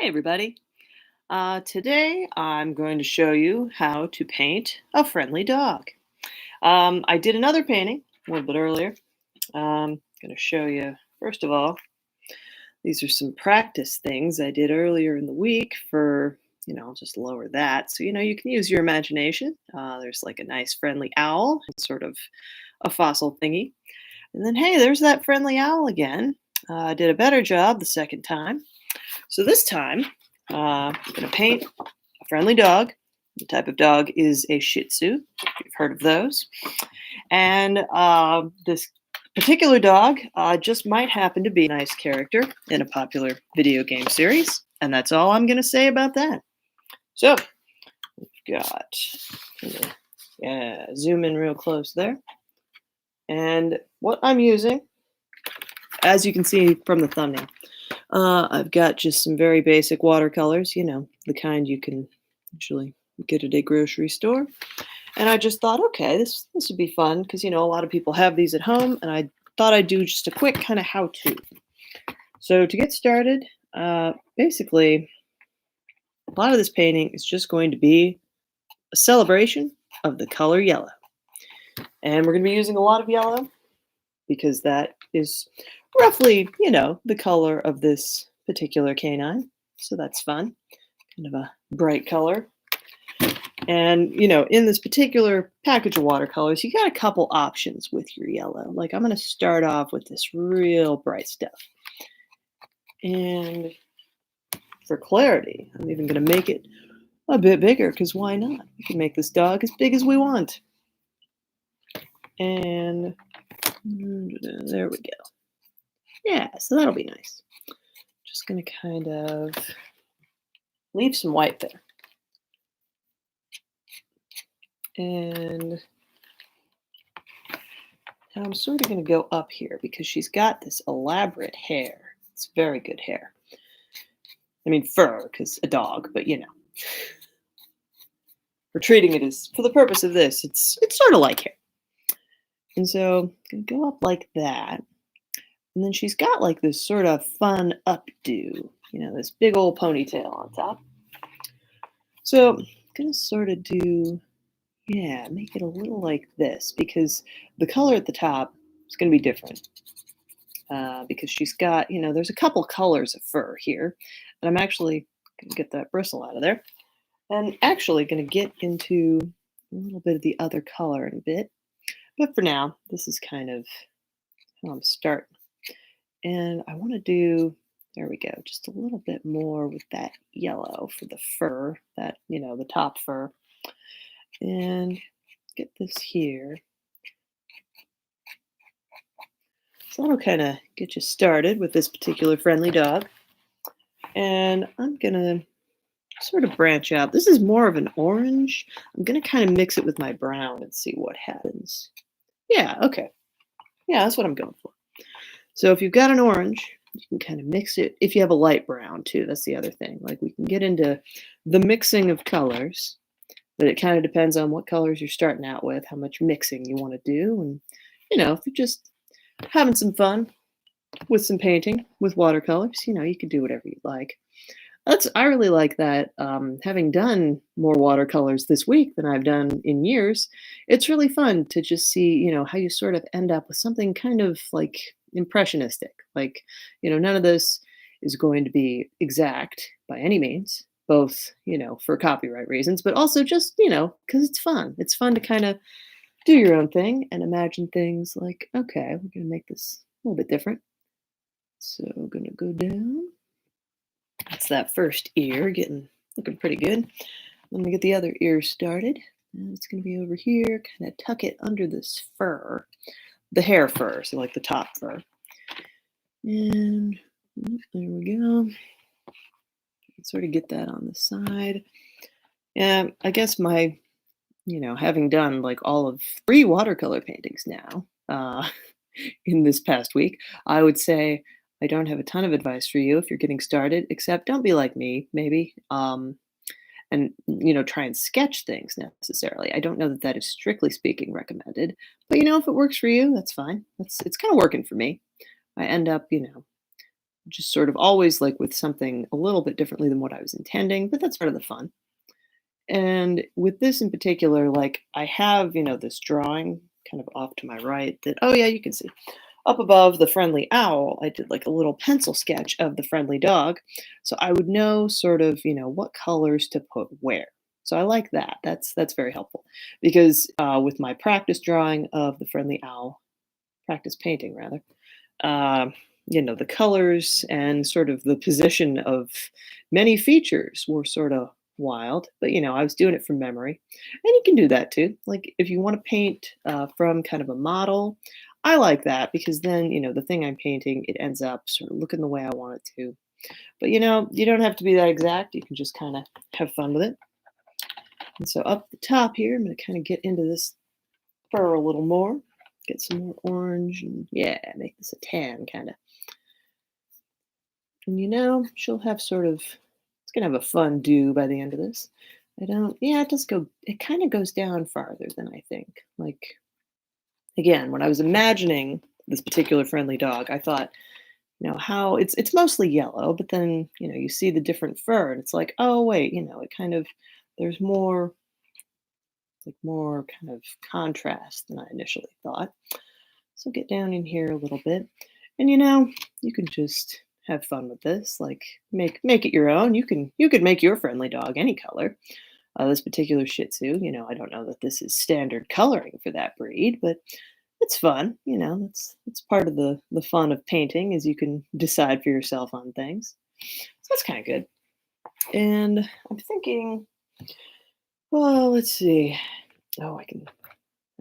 Hey everybody. Today I'm going to show you how to paint a friendly dog. I did another painting a little bit earlier. I'm going to show you, first of all, these are some practice things I did earlier in the week for, I'll just lower that. So, you can use your imagination. There's like a nice friendly owl, sort of a fossil thingy. And then, hey, there's that friendly owl again. I did a better job the second time. So this time, I'm going to paint a friendly dog. The type of dog is a Shih Tzu. You've heard of those. And this particular dog just might happen to be a nice character in a popular video game series. And that's all I'm going to say about that. So, we've got, zoom in real close there. And what I'm using, as you can see from the thumbnail, I've got just some very basic watercolors, the kind you can usually get at a grocery store. And I just thought, okay, this would be fun because, a lot of people have these at home, and I thought I'd do just a quick kind of how-to. So to get started, basically, a lot of this painting is just going to be a celebration of the color yellow. And we're going to be using a lot of yellow because that is roughly, the color of this particular canine. So that's fun. Kind of a bright color. And, in this particular package of watercolors, you got a couple options with your yellow. Like I'm going to start off with this real bright stuff. And for clarity, I'm even going to make it a bit bigger because why not? We can make this dog as big as we want. And there we go. Yeah, so that'll be nice. Just going to kind of leave some white there. And now I'm sort of going to go up here because she's got this elaborate hair. It's very good hair. I mean fur, because a dog, but we're treating it as, for the purpose of this, it's sort of like hair. And so I'm going to go up like that. And then she's got like this sort of fun updo, this big old ponytail on top. So I'm going to sort of do, make it a little like this because the color at the top is going to be different. Because she's got, there's a couple colors of fur here. And I'm actually going to get that bristle out of there. And actually going to get into a little bit of the other color in a bit. But for now, this is kind of how I'm starting. And I want to do, there we go, just a little bit more with that yellow for the fur, that, the top fur. And get this here. So that'll kind of get you started with this particular friendly dog. And I'm going to sort of branch out. This is more of an orange. I'm going to kind of mix it with my brown and see what happens. Yeah, okay. Yeah, that's what I'm going for. So if you've got an orange, you can kind of mix it. If you have a light brown too, that's the other thing. Like we can get into the mixing of colors, but it kind of depends on what colors you're starting out with, how much mixing you want to do. And, if you're just having some fun with some painting with watercolors, you can do whatever you like. I really like that. Having done more watercolors this week than I've done in years, it's really fun to just see, how you sort of end up with something kind of like impressionistic. Like, none of this is going to be exact by any means, both, for copyright reasons, but also just, because it's fun. It's fun to kind of do your own thing and imagine things like, okay, we're going to make this a little bit different. So I'm going to go down. That's that first ear looking pretty good. Let me get the other ear started. And it's going to be over here, kind of tuck it under this fur, the hair fur, so like the top fur. And there we go. Sort of get that on the side. And I guess my, having done like all of 3 watercolor paintings now in this past week, I would say I don't have a ton of advice for you if you're getting started, except don't be like me, maybe. And, try and sketch things necessarily. I don't know that that is strictly speaking recommended, but, if it works for you, that's fine. It's kind of working for me. I end up, just sort of always like with something a little bit differently than what I was intending, but that's part of the fun. And with this in particular, like I have, this drawing kind of off to my right that, oh yeah, you can see up above the friendly owl. I did like a little pencil sketch of the friendly dog. So I would know sort of, what colors to put where. So I like that. That's very helpful because with my practice drawing of the friendly owl, practice painting rather, uh, the colors and sort of the position of many features were sort of wild, but I was doing it from memory. And you can do that too. Like if you want to paint from kind of a model, I like that because then, the thing I'm painting, it ends up sort of looking the way I want it to. But you don't have to be that exact. You can just kind of have fun with it. And so up the top here, I'm going to kind of get into this fur a little more. Get some more orange and yeah, make this a tan kind of. And she'll have sort of, it's gonna have a fun do by the end of this. Yeah, it kind of goes down farther than I think. Like, again, when I was imagining this particular friendly dog, I thought, how it's mostly yellow, but then, you see the different fur and it's like, oh, wait, it kind of, there's more kind of contrast than I initially thought. So get down in here a little bit. And you can just have fun with this. Like make it your own. You could make your friendly dog any color. This particular Shih Tzu, I don't know that this is standard coloring for that breed, but it's fun. It's part of the fun of painting is you can decide for yourself on things. So that's kind of good. And I'm thinking, well, let's see. Oh, I can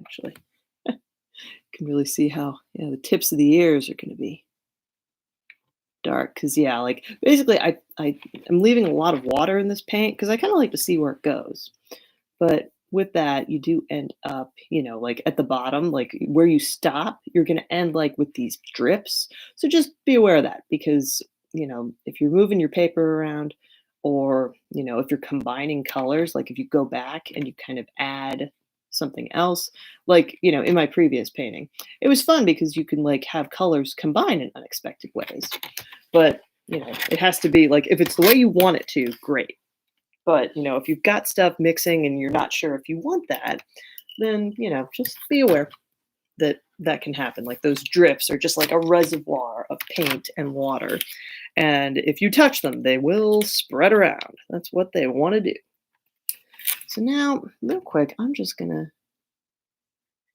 actually can really see how the tips of the ears are going to be dark because yeah, like basically I am leaving a lot of water in this paint because I kind of like to see where it goes. But with that, you do end up, like at the bottom, like where you stop, you're going to end like with these drips. So just be aware of that because, if you're moving your paper around or, if you're combining colors, like if you go back and you kind of add something else, like, in my previous painting, it was fun because you can like have colors combine in unexpected ways. But, it has to be like if it's the way you want it to, great. But, if you've got stuff mixing and you're not sure if you want that, then, just be aware that that can happen. Like those drifts are just like a reservoir of paint and water. And if you touch them, they will spread around. That's what they want to do. So now, real quick, I'm just gonna,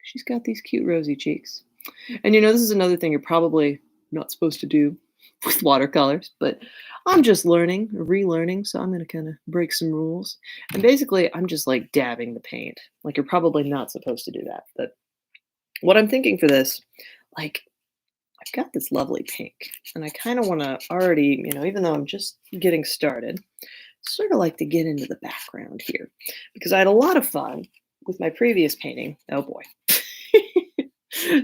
she's got these cute rosy cheeks. And this is another thing you're probably not supposed to do with watercolors, but I'm just learning, relearning, so I'm gonna kind of break some rules. And basically, I'm just like dabbing the paint. Like you're probably not supposed to do that, but what I'm thinking for this, like I've got this lovely pink, and I kind of want to already, even though I'm just getting started, sort of like to get into the background here because I had a lot of fun with my previous painting. Oh boy.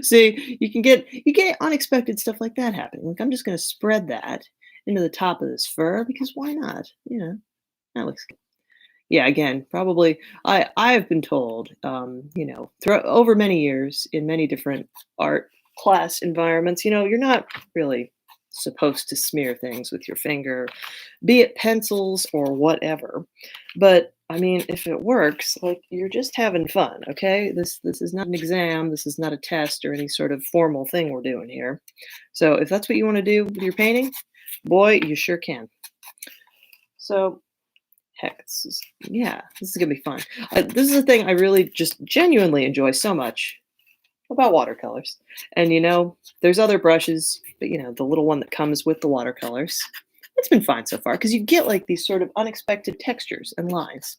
See, you get unexpected stuff like that happening. Like I'm just going to spread that into the top of this fur because why not? That looks good. Yeah, again, probably I have been told, over many years in many different art class environments, you're not really supposed to smear things with your finger, be it pencils or whatever. But I mean, if it works, like you're just having fun, okay? This is not an exam, this is not a test or any sort of formal thing we're doing here. So if that's what you want to do with your painting, boy, you sure can. So heck, this is gonna be fun. This is a thing I really just genuinely enjoy so much about watercolors. And there's other brushes, but the little one that comes with the watercolors, it's been fine so far because you get like these sort of unexpected textures and lines.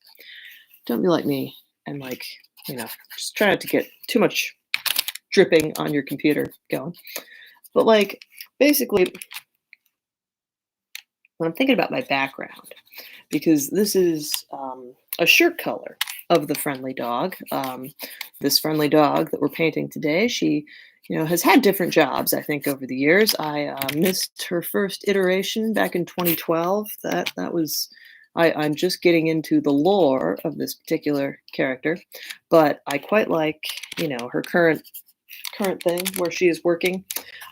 Don't be like me and like, just try not to get too much dripping on your computer going. But like basically when I'm thinking about my background, because this is a shirt color of the friendly dog. This friendly dog that we're painting today, she, has had different jobs, I think, over the years. I missed her first iteration back in 2012. That was, I'm just getting into the lore of this particular character, but I quite like, her current thing where she is working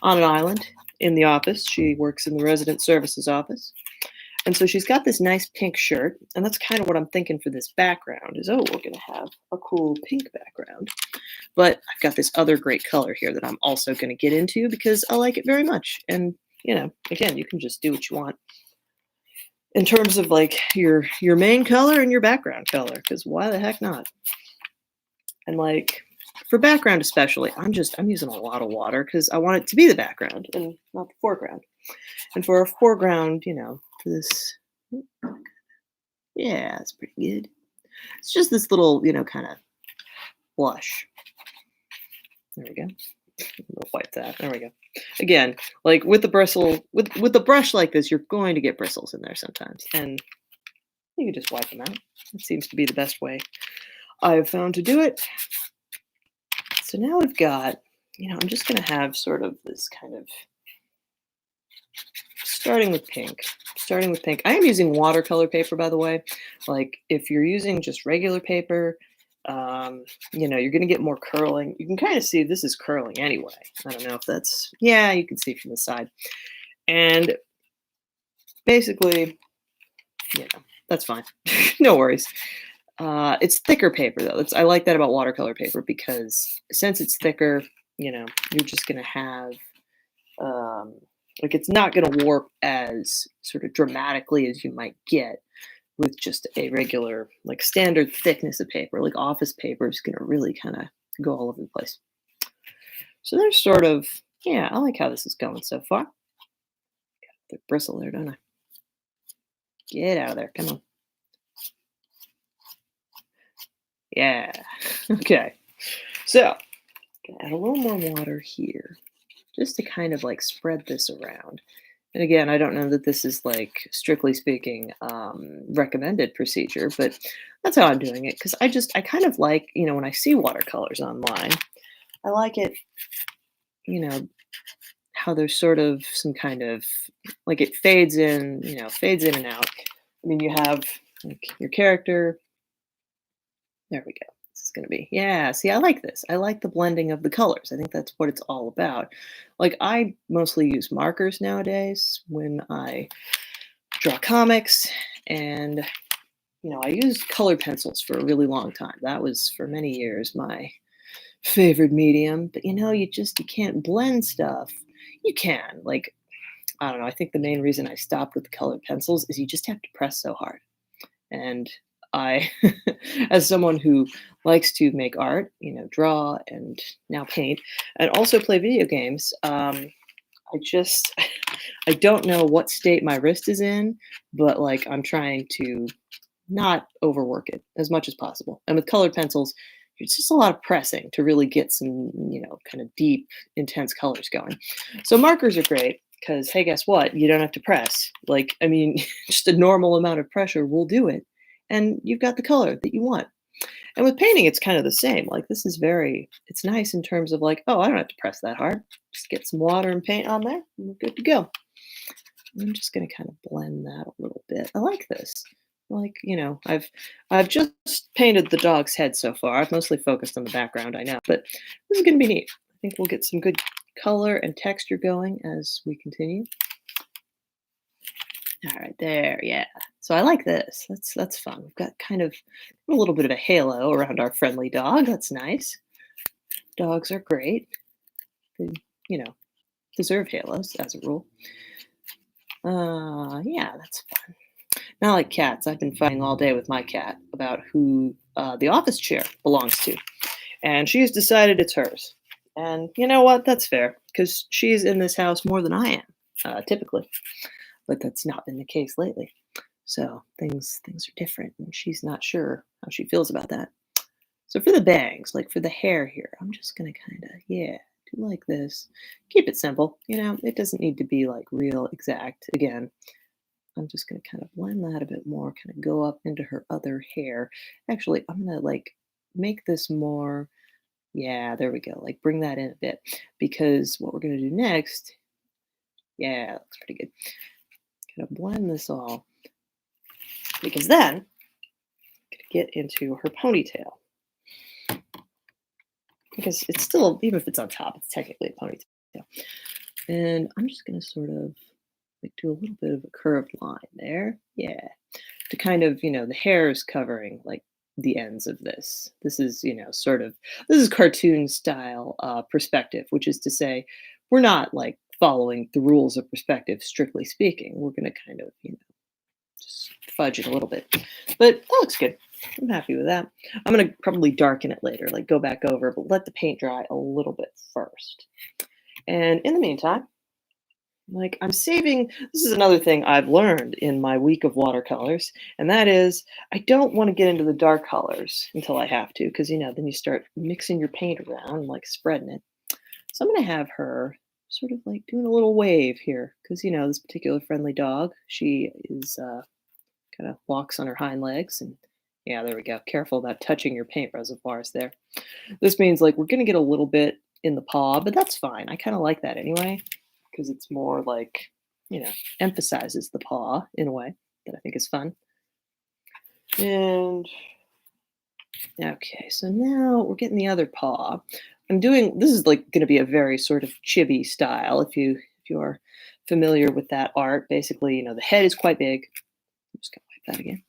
on an island in the office. She works in the resident services office. And so she's got this nice pink shirt, and that's kind of what I'm thinking for this background is, oh, we're going to have a cool pink background. But I've got this other great color here that I'm also going to get into because I like it very much. And, again, you can just do what you want in terms of like your main color and your background color, because why the heck not? And like for background especially, I'm using a lot of water because I want it to be the background and not the foreground. And for a foreground, for this, yeah, it's pretty good. It's just this little, kind of blush. There we go. We'll wipe that. There we go. Again, like with the bristle, with the brush like this, you're going to get bristles in there sometimes, and you can just wipe them out. It seems to be the best way I've found to do it. So now we've got, I'm just going to have sort of this kind of starting with pink. I am using watercolor paper, by the way. Like if you're using just regular paper, you're going to get more curling. You can kind of see this is curling anyway. I don't know if that's, yeah, you can see from the side. And basically, that's fine. No worries. It's thicker paper though. I like that about watercolor paper because since it's thicker, you're just going to have, like it's not going to warp as sort of dramatically as you might get with just a regular, like standard thickness of paper. Like office paper is going to really kind of go all over the place. So there's sort of, yeah, I like how this is going so far. Got the bristle there, don't I? Get out of there. Come on. Yeah. Okay. So add a little more water here just to kind of like spread this around. And again, I don't know that this is like strictly speaking recommended procedure, but that's how I'm doing it because I kind of like, when I see watercolors online, I like it, how there's sort of some kind of like it fades in, fades in and out. I mean, you have like your character. There we go. This is going to be, yeah, see, I like this. I like the blending of the colors. I think that's what it's all about. Like, I mostly use markers nowadays when I draw comics, and, I used colored pencils for a really long time. That was, for many years, my favorite medium. But, you can't blend stuff. You can. Like, I don't know. I think the main reason I stopped with colored pencils is you just have to press so hard. And I, as someone who likes to make art, draw and now paint, and also play video games, I don't know what state my wrist is in, but like I'm trying to not overwork it as much as possible. And with colored pencils, it's just a lot of pressing to really get some, kind of deep, intense colors going. So markers are great because, hey, guess what? You don't have to press. Like, I mean, just a normal amount of pressure will do it. And you've got the color that you want. And with painting, it's kind of the same. Like this is it's nice in terms of like, oh, I don't have to press that hard. Just get some water and paint on there, and we're good to go. I'm just going to kind of blend that a little bit. I like this. Like, I've just painted the dog's head so far. I've mostly focused on the background, I know, but this is going to be neat. I think we'll get some good color and texture going as we continue. All right, there, yeah. So I like this. That's fun. We've got kind of a little bit of a halo around our friendly dog. That's nice. Dogs are great. They, deserve halos as a rule. Yeah, that's fun. Not like cats. I've been fighting all day with my cat about who the office chair belongs to. And she's decided it's hers. And you know what? That's fair because she's in this house more than I am, typically. But that's not been the case lately. So things are different, and she's not sure how she feels about that. So for the bangs, like for the hair here, I'm just gonna kind of, yeah, do like this. Keep it simple, it doesn't need to be like real exact. Again, I'm just gonna kind of blend that a bit more, kind of go up into her other hair. Actually, I'm gonna like make this more, yeah, there we go. Like bring that in a bit because what we're gonna do next, yeah, that looks pretty good. Kind of blend this all because then I'm gonna get into her ponytail because it's still, even if it's on top, it's technically a ponytail. And I'm just going to sort of like do a little bit of a curved line there. Yeah. To kind of, the hair is covering like the ends of this. This is, this is cartoon style perspective, which is to say, we're not like following the rules of perspective, strictly speaking. We're going to kind of, just fudge it a little bit. But that looks good. I'm happy with that. I'm going to probably darken it later, like go back over, but let the paint dry a little bit first. And in the meantime, like I'm saving, this is another thing I've learned in my week of watercolors, and that is I don't want to get into the dark colors until I have to, because then you start mixing your paint around, like spreading it. So I'm going to have her sort of like doing a little wave here, because this particular friendly dog, she is kind of walks on her hind legs, and yeah, there we go. Careful about touching your paint reservoirs there. This means like we're going to get a little bit in the paw, but that's fine. I kind of like that anyway because it's more like, emphasizes the paw in a way that I think is fun. And okay, so now we're getting the other paw. This is like going to be a very sort of chibi style if you are familiar with that art. Basically, the head is quite big. I'm just going to wipe that again.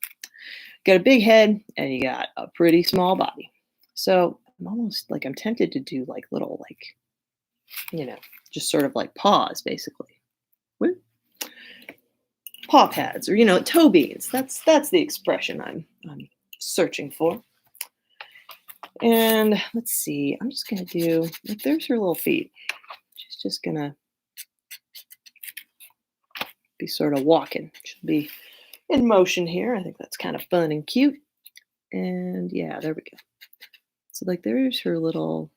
Got a big head and you got a pretty small body. So I'm tempted to do like little just sort of like paws basically. Woo. Paw pads or toe beans. That's the expression I'm searching for. And let's see, I'm just gonna do like there's her little feet. She's just gonna be sort of walking. She'll be in motion here. I think that's kind of fun and cute. And yeah, there we go. So like there's her little,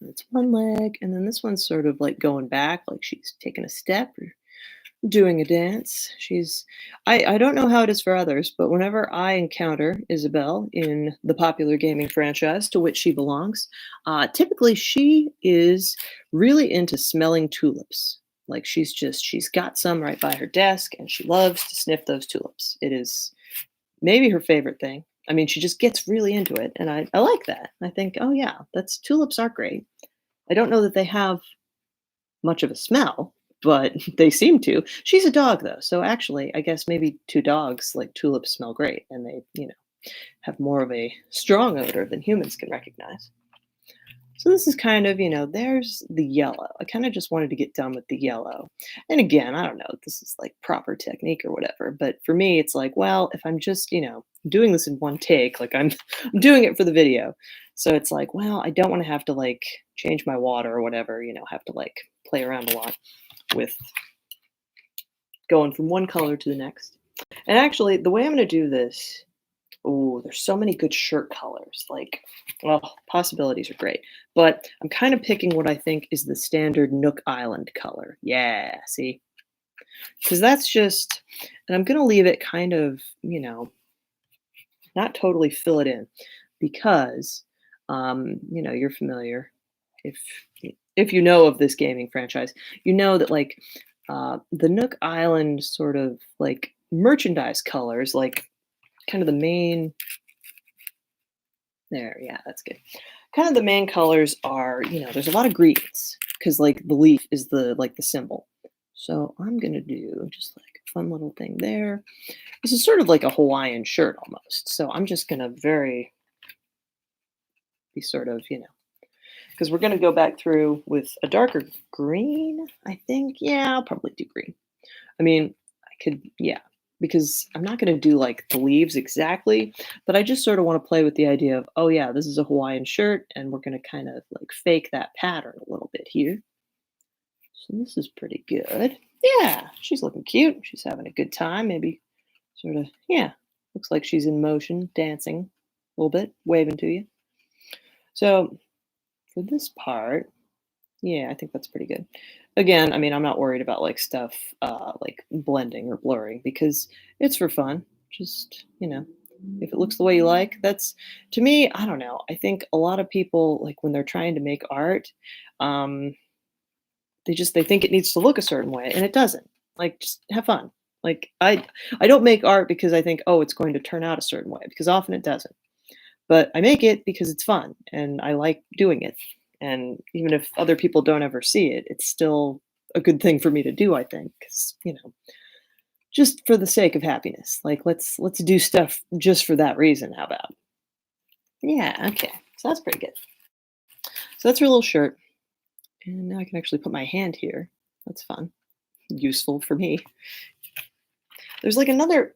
that's one leg, and then this one's sort of like going back, like she's taking a step or doing a dance. I don't know how it is for others, but whenever I encounter Isabel in the popular gaming franchise to which she belongs, typically she is really into smelling tulips. Like she's got some right by her desk and she loves to sniff those tulips. It is maybe her favorite thing. I mean, she just gets really into it. And I like that. I think, oh yeah, tulips are great. I don't know that they have much of a smell, but they seem to. She's a dog though, so actually, I guess maybe two dogs like tulips smell great, and they, have more of a strong odor than humans can recognize. So this is kind of, there's the yellow. I kind of just wanted to get done with the yellow. And again, I don't know if this is like proper technique or whatever, but for me, it's like, well, if I'm just, doing this in one take, like I'm doing it for the video. So it's like, well, I don't want to have to like change my water or whatever, have to like play around a lot with going from one color to the next. And actually, the way I'm going to do this, oh, there's so many good shirt colors. Like, well, possibilities are great. But I'm kind of picking what I think is the standard Nook Island color. Yeah, see? Because that's just, and I'm going to leave it kind of, not totally fill it in. Because, you're familiar. If if you know of this gaming franchise, you know that like the Nook Island sort of like merchandise colors, like kind of the main there, yeah, that's good. Kind of the main colors are, there's a lot of greens because like the leaf is the symbol. So I'm gonna do just like a fun little thing there. This is sort of like a Hawaiian shirt almost. So I'm just gonna be sort of, because we're gonna go back through with a darker green, I think. Yeah, I'll probably do green. I mean, I could, yeah, because I'm not going to do like the leaves exactly, but I just sort of want to play with the idea of, oh yeah, this is a Hawaiian shirt, and we're going to kind of like fake that pattern a little bit here. So this is pretty good. Yeah, she's looking cute. She's having a good time. Maybe sort of, yeah, looks like she's in motion, dancing a little bit, waving to you. So for this part, yeah, I think that's pretty good. Again, I mean, I'm not worried about like stuff like blending or blurring because it's for fun. Just, if it looks the way you like, that's to me, I don't know. I think a lot of people like when they're trying to make art, um, they think it needs to look a certain way and it doesn't. Like just have fun. Like I don't make art because I think, oh, it's going to turn out a certain way because often it doesn't. But I make it because it's fun and I like doing it. And even if other people don't ever see it, it's still a good thing for me to do, I think, because, just for the sake of happiness. Like let's do stuff just for that reason. How about? Yeah, okay. So that's pretty good. So that's her little shirt. And now I can actually put my hand here. That's fun. Useful for me. There's like there's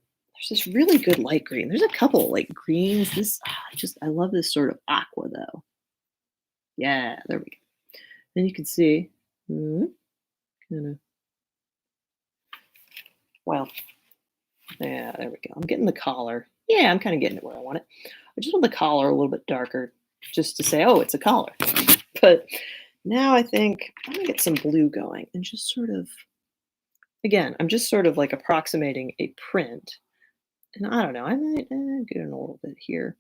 this really good light green. There's a couple like greens. I love this sort of aqua though. Yeah, there we go. And you can see, kind of, well, yeah, there we go. I'm getting the collar. Yeah, I'm kind of getting it where I want it. I just want the collar a little bit darker just to say, oh, it's a collar. But now I think I'm going to get some blue going and just sort of, again, I'm just sort of like approximating a print. And I don't know, I might get in a little bit here.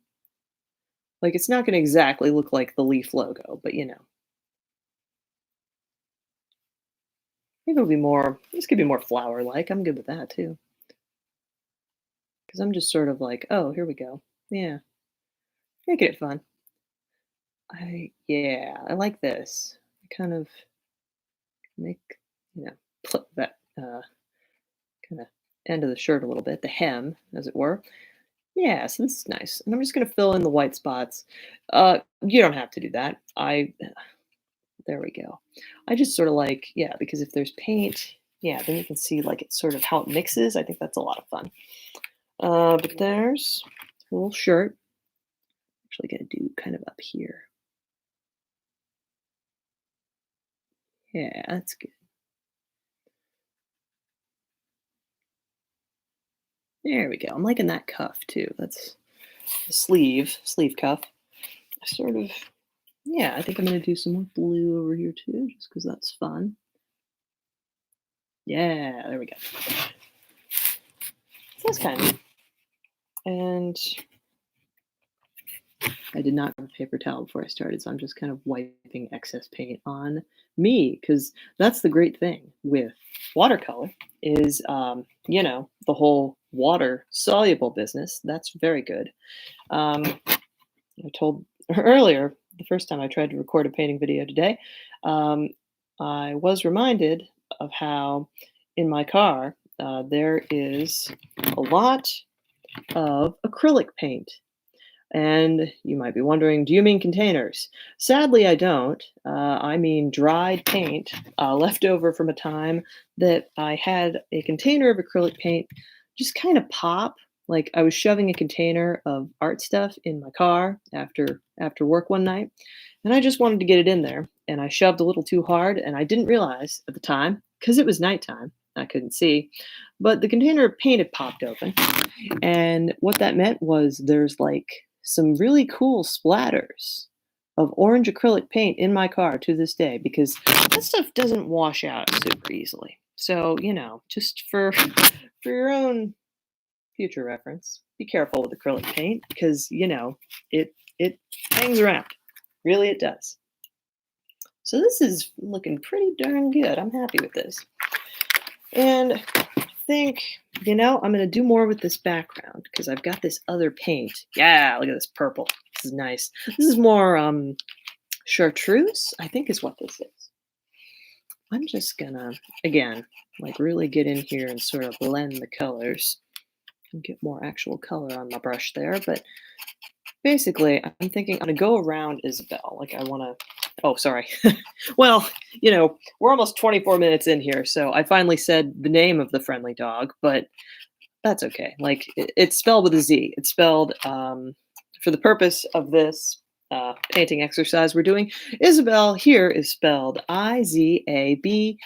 Like it's not going to exactly look like the Leaf logo, but maybe it'll be more, this could be more flower like. I'm good with that too. Because I'm just sort of like, oh, here we go. Yeah, making it fun. Yeah, I like this. I kind of make, you know, put that kind of end of the shirt a little bit, the hem, as it were. Yeah, so this is nice. And I'm just gonna fill in the white spots. You don't have to do that. There we go. I just sort of like, yeah, because if there's paint, yeah, then you can see like it's sort of how it mixes. I think that's a lot of fun. But there's a little shirt. Actually gonna do kind of up here. Yeah, that's good. There we go. I'm liking that cuff too. That's the sleeve cuff. Sort of, yeah, I think I'm gonna do some more blue over here too, just because that's fun. Yeah, there we go. So that's kind of, and I did not have a paper towel before I started, so I'm just kind of wiping excess paint on me because that's the great thing with watercolor is, the whole water soluble business. That's very good. I told earlier the first time I tried to record a painting video today, um, I was reminded of how in my car there is a lot of acrylic paint. And you might be wondering, do you mean containers? Sadly, I don't. I mean dried paint left over from a time that I had a container of acrylic paint just kind of pop. Like I was shoving a container of art stuff in my car after work one night, and I just wanted to get it in there. And I shoved a little too hard, and I didn't realize at the time because it was nighttime. I couldn't see, but the container of paint had popped open, and what that meant was there's like some really cool splatters of orange acrylic paint in my car to this day because that stuff doesn't wash out super easily. So, just for your own future reference, be careful with acrylic paint because, it hangs around. Really it does. So this is looking pretty darn good. I'm happy with this. And think, I'm going to do more with this background because I've got this other paint. Yeah, look at this purple. This is nice. This is more chartreuse, I think is what this is. I'm just gonna, again, like really get in here and sort of blend the colors and get more actual color on my brush there. But basically, I'm thinking I'm gonna go around Isabel. Like I want to, oh, sorry. Well, we're almost 24 minutes in here, so I finally said the name of the friendly dog, but that's okay. Like it's spelled with a Z. It's spelled for the purpose of this painting exercise we're doing. Isabel here is spelled Izabel,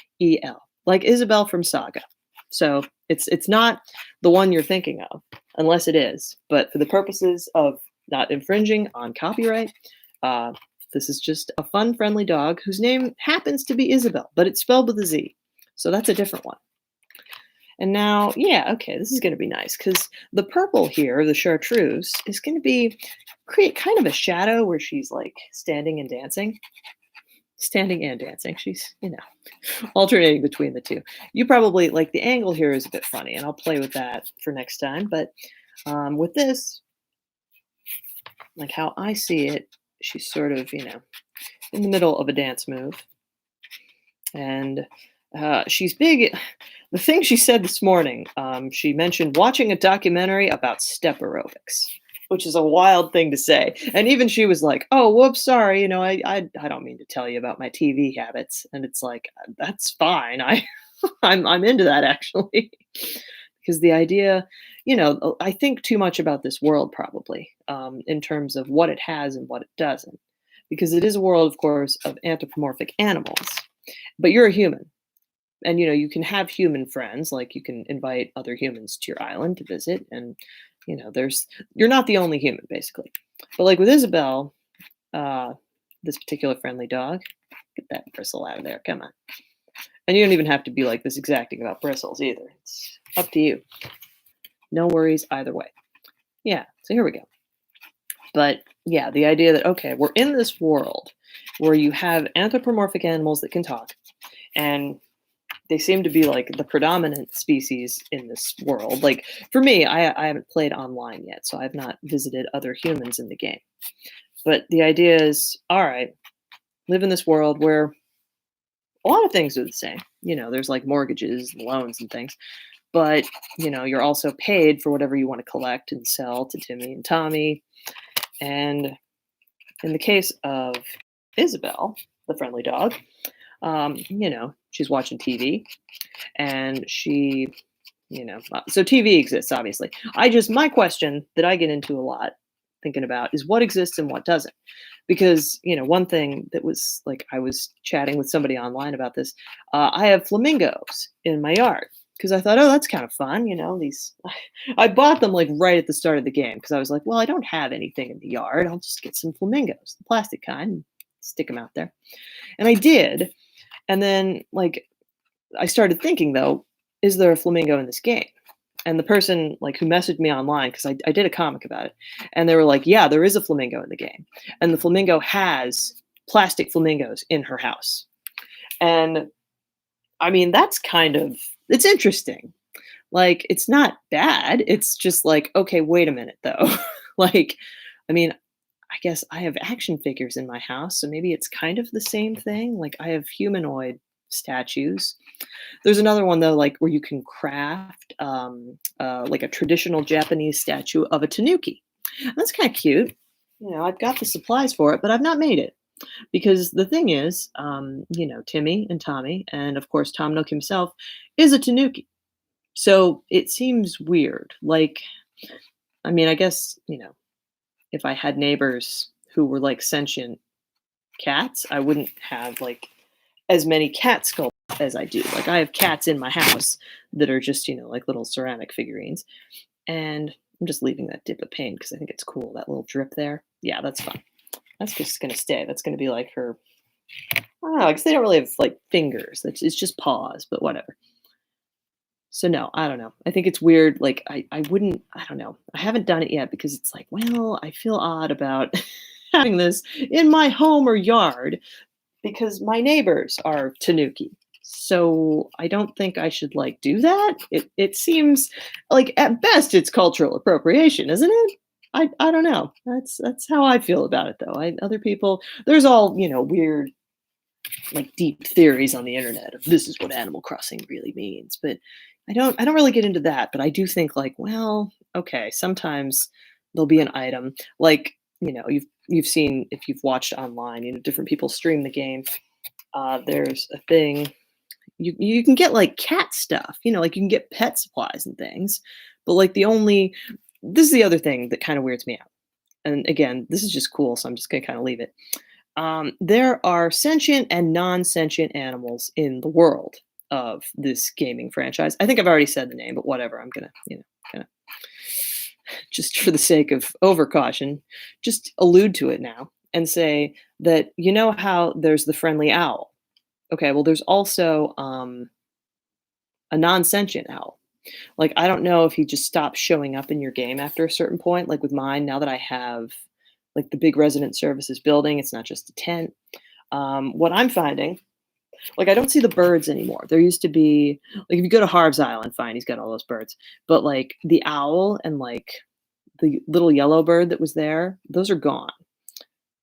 like Isabel from Saga. So it's not the one you're thinking of, unless it is. But for the purposes of not infringing on copyright, this is just a fun, friendly dog whose name happens to be Isabel, but it's spelled with a Z. So that's a different one. And now, yeah, okay, this is going to be nice because the purple here, the chartreuse, is going to create kind of a shadow where she's like standing and dancing. Standing and dancing. She's, alternating between the two. You probably, like the angle here is a bit funny, and I'll play with that for next time. But with this, like how I see it, she's sort of, in the middle of a dance move, and she's big. The thing she said this morning, she mentioned watching a documentary about step aerobics, which is a wild thing to say. And even she was like, "Oh, whoops, sorry. I don't mean to tell you about my TV habits." And it's like, that's fine. I'm into that actually, because the idea, I think too much about this world probably, in terms of what it has and what it doesn't, because it is a world, of course, of anthropomorphic animals. But you're a human, and you can have human friends, like you can invite other humans to your island to visit, and there's you're not the only human basically. But like with Isabel, uh, this particular friendly dog, get that bristle out of there, come on. And you don't even have to be like this exacting about bristles either. It's up to you. No worries either way. Yeah, so here we go. But yeah, the idea that, okay, we're in this world where you have anthropomorphic animals that can talk, and they seem to be like the predominant species in this world. Like for me, I haven't played online yet, so I've not visited other humans in the game. But the idea is, all right, live in this world where a lot of things are the same. There's like mortgages and loans and things, but you're also paid for whatever you want to collect and sell to Timmy and Tommy. And in the case of Isabel, the friendly dog, she's watching TV, and so TV exists, obviously. My question that I get into a lot thinking about is what exists and what doesn't. Because, one thing that was like, I was chatting with somebody online about this. I have flamingos in my yard because I thought, oh, that's kind of fun. I bought them like right at the start of the game because I was like, well, I don't have anything in the yard. I'll just get some flamingos, the plastic kind, and stick them out there. And I did. And then, like, I started thinking, though, is there a flamingo in this game? And the person like who messaged me online, because I did a comic about it, and they were like, yeah, there is a flamingo in the game. And the flamingo has plastic flamingos in her house. And I mean, it's interesting. Like, it's not bad. It's just like, okay, wait a minute though. Like, I mean, I guess I have action figures in my house, so maybe it's kind of the same thing. Like, I have humanoid statues. There's another one though, like where you can craft like a traditional Japanese statue of a tanuki. That's kind of cute. I've got the supplies for it, but I've not made it because the thing is, Timmy and Tommy, and of course Tom Nook himself, is a tanuki. So it seems weird. Like, I mean, I guess if I had neighbors who were like sentient cats, I wouldn't have like as many cat sculpts as I do. Like I have cats in my house that are just, like little ceramic figurines. And I'm just leaving that dip of paint because I think it's cool. That little drip there. Yeah, that's fun. That's just gonna stay. That's gonna be like her. I don't know, because they don't really have like fingers. It's just paws, but whatever. So no, I don't know. I think it's weird. Like I wouldn't, I don't know. I haven't done it yet because it's like, well, I feel odd about having this in my home or yard because my neighbors are Tanuki. So I don't think I should like do that. It seems like at best it's cultural appropriation, isn't it? I don't know. That's how I feel about it though. Other people, there's all, weird like deep theories on the internet of this is what Animal Crossing really means. But I don't really get into that, but I do think like, well, okay, sometimes there'll be an item like, you've seen if you've watched online, different people stream the game. There's a thing you can get like cat stuff, like you can get pet supplies and things, but like this is the other thing that kind of weirds me out. And again, this is just cool, so I'm just gonna kind of leave it. There are sentient and non-sentient animals in the world of this gaming franchise. I think I've already said the name, but whatever. I'm gonna, kind of just for the sake of overcaution, just allude to it now and say that how there's the friendly owl. Okay, well, there's also a non-sentient owl. Like, I don't know if he just stops showing up in your game after a certain point. Like with mine, now that I have like the big resident services building, it's not just a tent. What I'm finding, like, I don't see the birds anymore. There used to be, like, if you go to Harv's Island, fine, he's got all those birds. But like the owl and like the little yellow bird that was there, those are gone.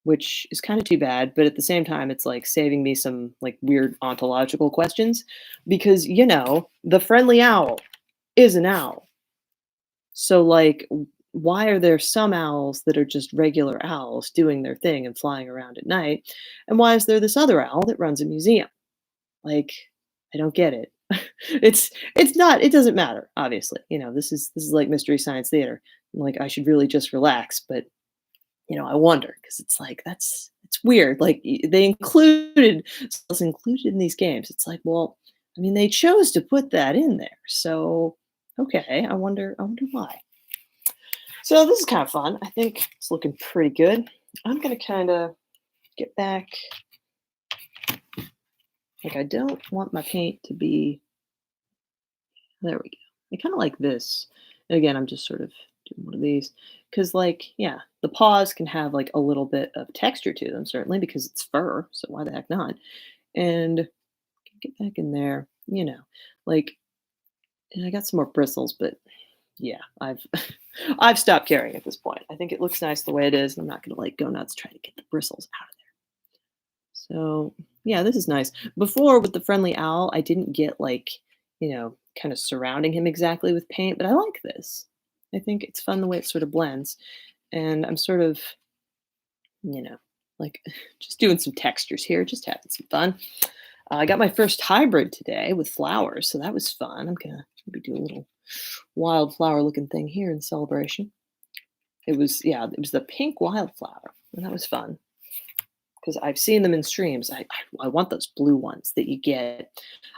which is kind of too bad. But at the same time, it's like saving me some like weird ontological questions because, the friendly owl is an owl. So, like, why are there some owls that are just regular owls doing their thing and flying around at night? And why is there this other owl that runs a museum? Like, I don't get it. It's not it doesn't matter, obviously. This is like Mystery Science Theater. Like I should really just relax, but I wonder because it's like it's weird. Like they included it's included in these games. It's like, well, I mean, they chose to put that in there. So, okay, I wonder why. So this is kind of fun. I think it's looking pretty good. I'm gonna kind of get back. Like I don't want my paint to be there we go. I kind of like this. And again, I'm just sort of doing one of these because, like, yeah, the paws can have like a little bit of texture to them, certainly because it's fur. So why the heck not? And get back in there, like, and I got some more bristles, but yeah, I've I've stopped caring at this point. I think it looks nice the way it is, and I'm not gonna like go nuts trying to get the bristles out of there. So yeah, this is nice. Before with the friendly owl, I didn't get like, kind of surrounding him exactly with paint, but I like this. I think it's fun the way it sort of blends. And I'm sort of, you know, like just doing some textures here, just having some fun. I got my first hybrid today with flowers, so that was fun. I'm gonna maybe do a little wildflower looking thing here in celebration. It was the pink wildflower, and that was fun because I've seen them in streams. I want those blue ones that you get.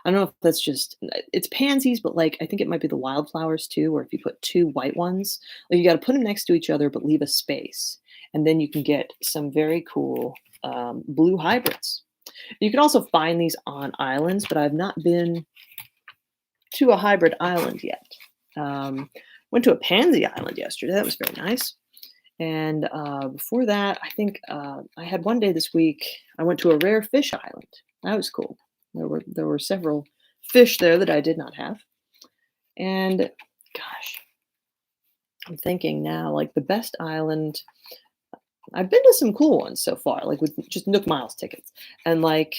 I don't know if that's just it's pansies, but like I think it might be the wildflowers too. Or if you put two white ones, like you got to put them next to each other, but leave a space, and then you can get some very cool blue hybrids. You can also find these on islands, but I've not been to a hybrid island yet. Um, Went to a pansy island yesterday. That was very nice. And before that, I think I had one day this week. I went to a rare fish island. That was cool. There were several fish there that I did not have. And gosh, I'm thinking now, like the best island. I've been to some cool ones so far, like with just Nook Miles tickets. And like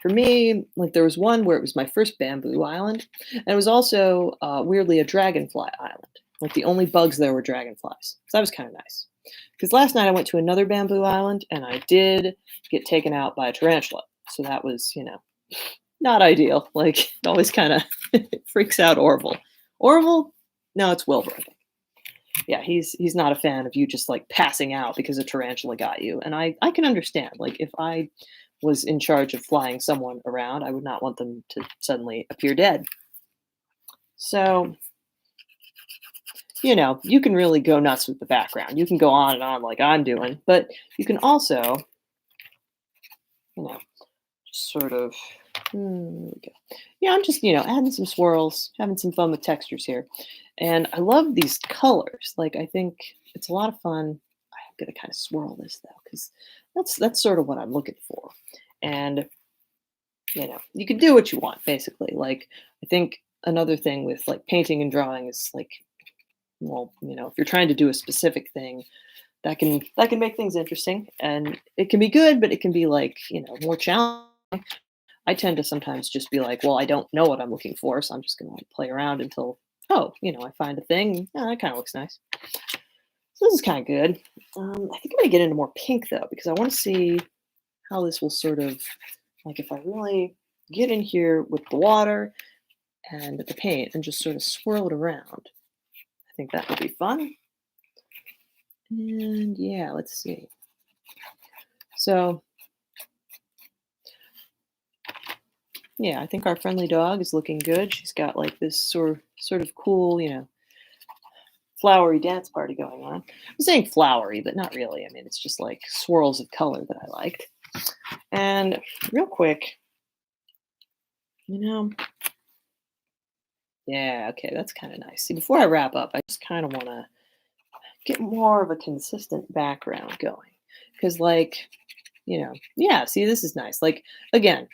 for me, like there was one where it was my first bamboo island, and it was also weirdly a dragonfly island. Like the only bugs there were dragonflies. So that was kind of nice. Because last night I went to another bamboo island and I did get taken out by a tarantula. So that was, not ideal. Like it always kind of freaks out Orville. Orville? No, it's Wilbur, I think. Yeah, he's not a fan of you just like passing out because a tarantula got you. And I can understand. Like if I was in charge of flying someone around, I would not want them to suddenly appear dead. So, you can really go nuts with the background. You can go on and on like I'm doing, but you can also, just sort of, there we go. Yeah, I'm just, adding some swirls, having some fun with textures here. And I love these colors. Like, I think it's a lot of fun. I'm going to kind of swirl this though, because that's sort of what I'm looking for. And, you can do what you want, basically. Like, I think another thing with like painting and drawing is like, well, if you're trying to do a specific thing, that can make things interesting, and it can be good, but it can be like more challenging. I tend to sometimes just be like, well, I don't know what I'm looking for, so I'm just gonna like play around until I find a thing. Yeah, that kind of looks nice. So this is kind of good. I think I'm gonna get into more pink though because I want to see how this will sort of like if I really get in here with the water and the paint and just sort of swirl it around. I think that would be fun. And yeah, let's see. So, yeah, I think our friendly dog is looking good. She's got like this sort of cool, flowery dance party going on. I'm saying flowery, but not really. I mean, it's just like swirls of color that I liked. And real quick, yeah, okay, that's kind of nice. See, before I wrap up, I just kind of want to get more of a consistent background going. Because, like, yeah, see, this is nice. Like, again,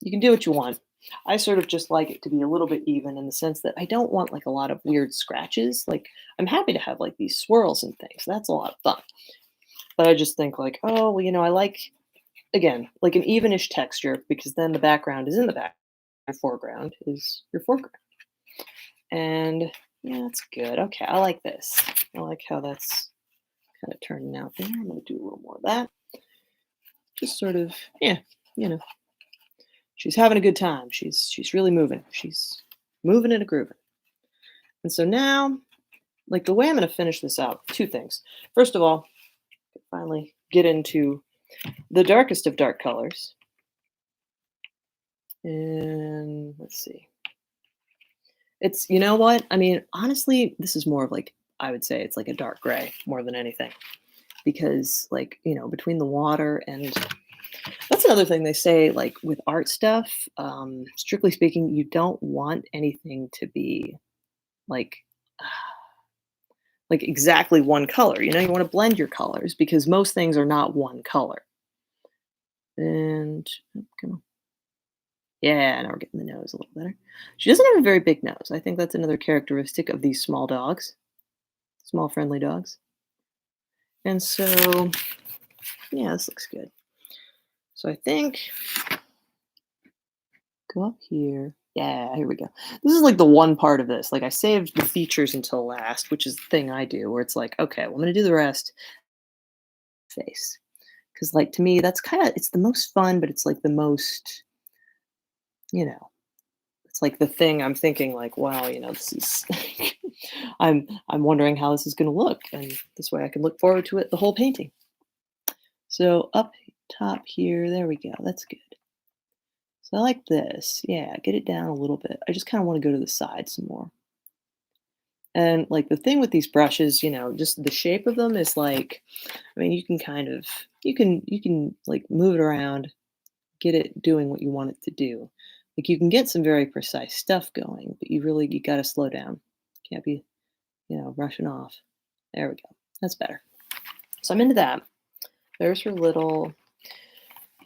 you can do what you want. I sort of just like it to be a little bit even in the sense that I don't want like a lot of weird scratches. Like, I'm happy to have like these swirls and things. That's a lot of fun. But I just think like, oh, well, I like, again, like an evenish texture because then the background is in the back. Your foreground is your foreground. And yeah, that's good. Okay, I like this. I like how that's kind of turning out there. I'm going to do a little more of that. Just sort of, yeah, you know, she's having a good time. She's really moving. She's moving and a grooving. And so now, like the way I'm going to finish this out, two things. First of all, finally get into the darkest of dark colors. And let's see. It's, you know what? I mean, honestly, this is more of like, I would say it's like a dark gray more than anything. Because, like, between the water and that's another thing they say, like with art stuff, strictly speaking, you don't want anything to be like, like exactly one color. You want to blend your colors because most things are not one color. And come on. Yeah, now we're getting the nose a little better. She doesn't have a very big nose. I think that's another characteristic of these small dogs, small friendly dogs. And so, yeah, this looks good. So I think go up here. Yeah, here we go. This is like the one part of this. Like I saved the features until last, which is the thing I do, where it's like, okay, well, I'm gonna do the rest face. Because like to me, that's kind of it's the most fun, but it's like the most, you know, it's like the thing I'm thinking like, wow, this is I'm wondering how this is gonna look. And this way I can look forward to it the whole painting. So up top here, there we go. That's good. So I like this. Yeah, get it down a little bit. I just kind of want to go to the side some more. And like the thing with these brushes, just the shape of them is like, I mean, you can kind of you can like move it around, get it doing what you want it to do. Like you can get some very precise stuff going, but you got to slow down. Can't be, rushing off. There we go. That's better. So I'm into that. There's her little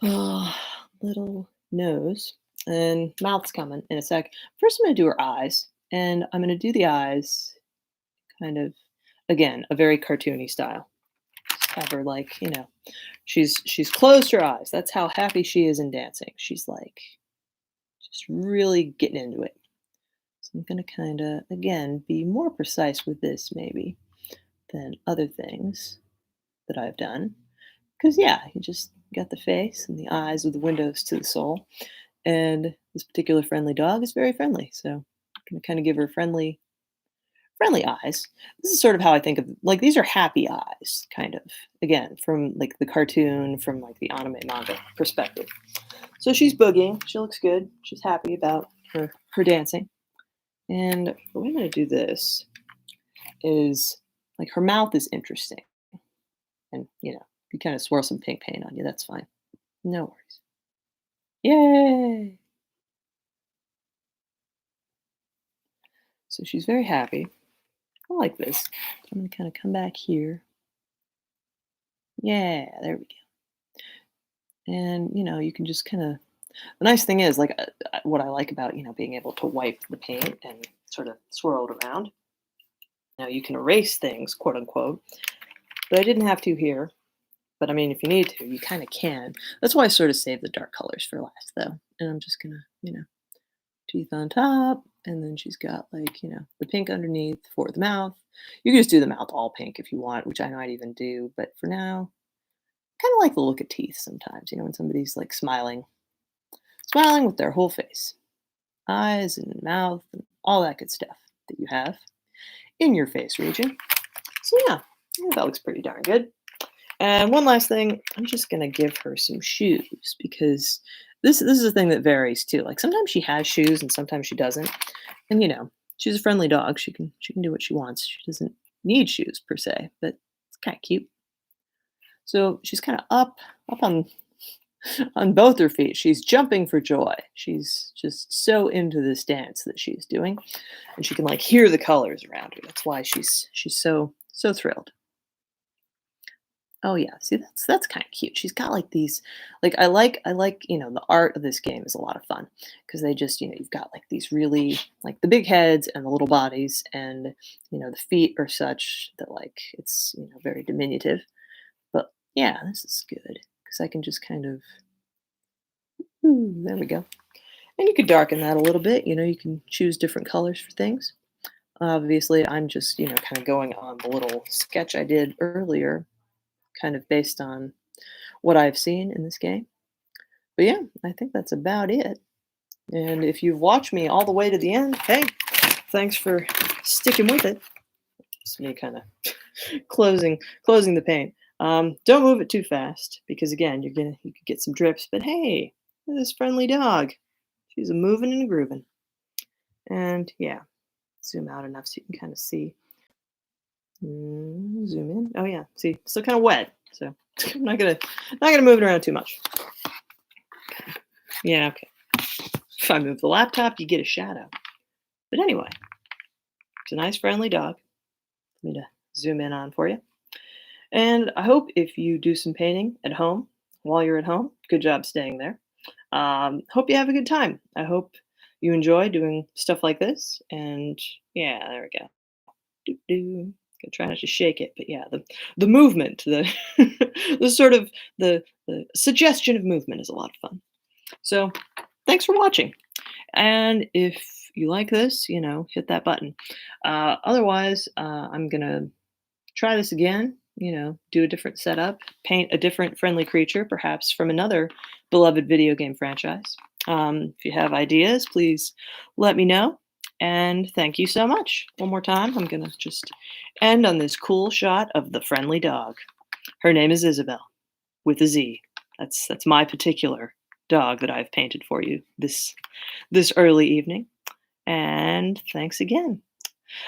uh, little nose and mouth's coming in a sec. First, I'm going to do her eyes, and I'm going to do the eyes kind of again a very cartoony style. Just have her like she's closed her eyes. That's how happy she is in dancing. She's like just really getting into it. So I'm going to kind of again be more precise with this maybe than other things that I've done. Because, yeah, you just got the face and the eyes with the windows to the soul. And this particular friendly dog is very friendly. So I'm going to kind of give her friendly eyes. This is sort of how I think of like these are happy eyes, kind of. Again, from like the cartoon, from like the anime manga perspective. So she's boogieing. She looks good. She's happy about her dancing. And the way I'm going to do this is like her mouth is interesting. And, you kind of swirl some pink paint on you. That's fine. No worries. Yay! So she's very happy. I like this. I'm going to kind of come back here. Yeah, there we go. And, you can just kind of. The nice thing is, like, what I like about, being able to wipe the paint and sort of swirl it around. Now you can erase things, quote unquote, but I didn't have to here. But I mean, if you need to, you kind of can. That's why I sort of saved the dark colors for last, though. And I'm just going to, teeth on top. And then she's got like, the pink underneath for the mouth. You can just do the mouth all pink if you want, which I might even do. But for now, kind of like the look of teeth sometimes, when somebody's like smiling with their whole face, eyes and mouth and all that good stuff that you have in your face region. So yeah, I think that looks pretty darn good. And one last thing, I'm just gonna give her some shoes because this is a thing that varies too. Like sometimes she has shoes and sometimes she doesn't. And she's a friendly dog. She can do what she wants. She doesn't need shoes per se, but it's kind of cute. So she's kind of up on both her feet. She's jumping for joy. She's just so into this dance that she's doing, and she can like hear the colors around her. That's why she's so thrilled. Oh yeah, see that's kind of cute. She's got like these, like I like the art of this game is a lot of fun because they just you've got like these really like the big heads and the little bodies and the feet are such that like it's very diminutive, but Yeah, this is good because I can just kind of, ooh, there we go. And you could darken that a little bit. You can choose different colors for things. Obviously, I'm just, kind of going on the little sketch I did earlier, kind of based on what I've seen in this game. But yeah, I think that's about it. And if you've watched me all the way to the end, hey, thanks for sticking with it. It's me kind of closing the paint. Don't move it too fast because again, you could get some drips. But hey, look at this friendly dog. She's a moving and a grooving. And yeah, zoom out enough so you can kind of see. Zoom in. Oh yeah, see, still kind of wet. So I'm not gonna move it around too much. Yeah, okay. If I move the laptop, you get a shadow. But anyway, it's a nice friendly dog. Let me to zoom in on for you. And I hope if you do some painting at home while you're at home, good job staying there. Hope you have a good time. I hope you enjoy doing stuff like this. And yeah, there we go. Doo doo. Gonna try not to shake it, but yeah, the movement, the the sort of the suggestion of movement is a lot of fun. So thanks for watching. And if you like this, hit that button. Otherwise, I'm gonna try this again, do a different setup, paint a different friendly creature, perhaps from another beloved video game franchise. If you have ideas, please let me know. And thank you so much. One more time, I'm going to just end on this cool shot of the friendly dog. Her name is Isabel with a Z. That's my particular dog that I've painted for you this early evening. And thanks again.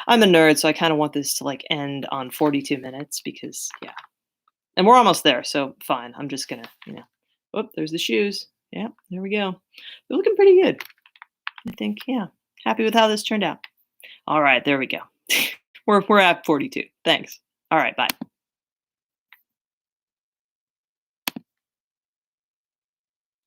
I'm a nerd, so I kind of want this to like end on 42 minutes because yeah. And we're almost there, so fine. I'm just gonna. Oh, there's the shoes. Yeah, there we go. They're looking pretty good. I think, yeah. Happy with how this turned out. All right, there we go. We're at 42. Thanks. All right, bye.